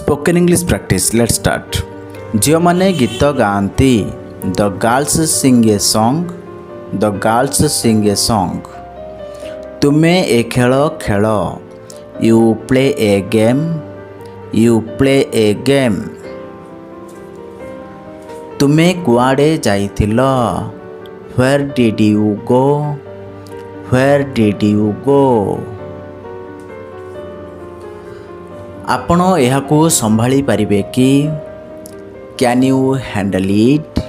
Spoken English practice let's start. झील मैंने गीत गाती the girls sing a song, the girls sing a song. तुम्हें ए खेल खेल, you play a game, you play a game. तुम्हें कुआड़े जाइथिल, where did you go, where did you go. आपण एहाकू संभाली पारिबे कि? Can you handle it,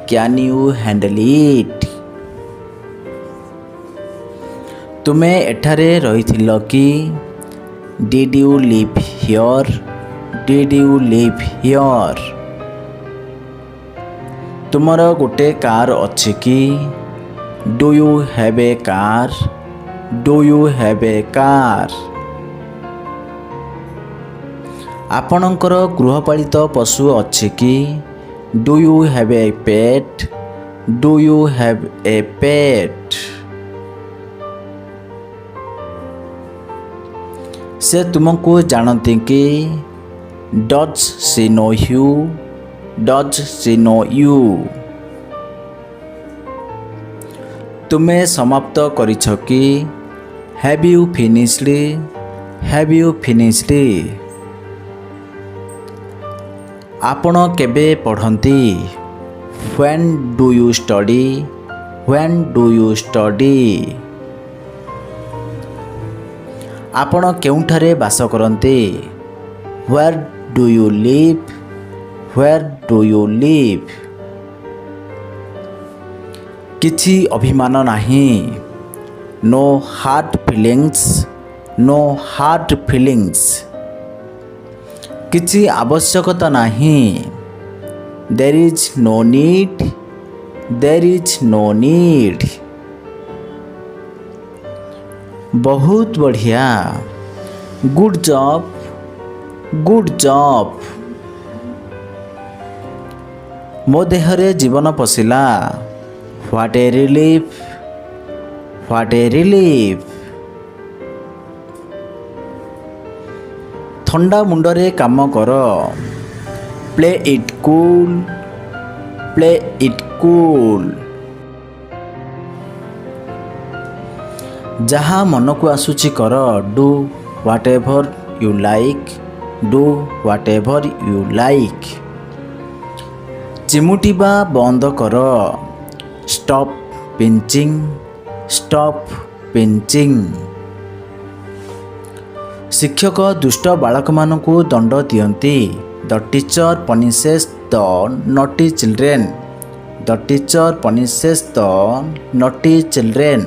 can you handle it. तुमे एठारे रहिथिल कि? Did you live here, did you live here. तुमर गोटे कार अछि कि? Do you have a car, do you have a car. आपणकर गृहपालित पशु अछि कि? Do you have a pet, do you have a pet. से तुमको जानती कि? Does she know you, does she know you. तुम्हें समाप्त करिछ कि? Have you finished, have you finished. आपण केबे पढ़ती? When do you study, when do you study. आपण केउठारे बास करते? Where do you live, where do you live. किछि अभिमान नाही, no hard feelings, no hard feelings. किछि आवश्यकता नाही, there is no need, there is no need. बहुत बढ़िया, गुड जॉब, गुड जॉब। मो देहरे जीवन पशिला, what a relief, what a relief. ठंडा मुंडरे काम कर, play it cool, play it cool. जहाँ मन को आसुची कर, do whatever you like, do whatever you like. चिमुटिबा बंद कर, स्टॉप पिंचिंग, स्टॉप पिंचिंग। शिक्षक दुष्ट बालक मानकु दंड दियंती, the teacher punishes the naughty children, the teacher punishes the naughty children.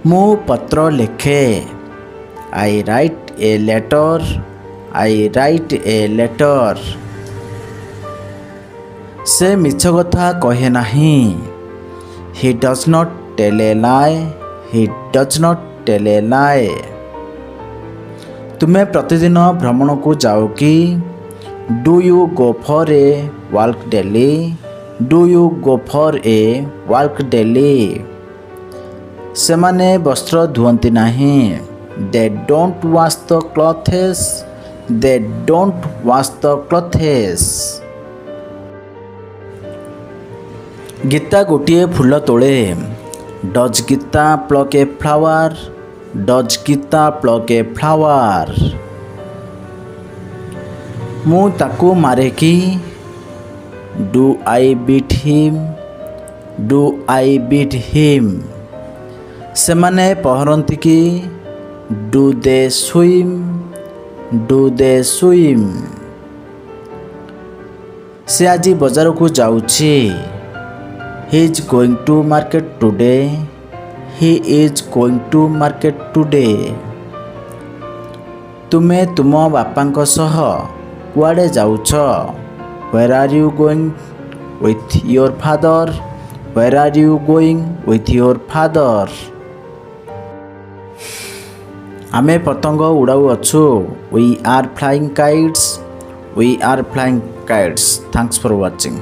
मु पत्र लिखे, I write a letter, I write a letter. से मिछ कथा कहे नाही, he does not tell a lie, he does not tell a lie. तुम्हें प्रतिदिन भ्रमण को जाओ कि? Do you go for a walk daily, do you go for a walk daily. से माने वस्त्र धुअंती नाही, दे don't wash the clothes, they don't wash the clothes. Gita गोटिए फूल तोड़े, does Gita pluck a flower, does Gita pluck a flower. मु ताकू मारे कि? Do I beat him, do I beat him. से माने पहरती कि? Do they swim, do they swim. से आज बाजार को जाउछि, he is going to market today, he is going to market today। तुमे तुम बापांक सह कुआडे जाउछ? where are you going with your father, where are you going with your father। आमे पतंग उड़ाऊ अछु, we are flying kites, we are flying kites। Thanks for watching।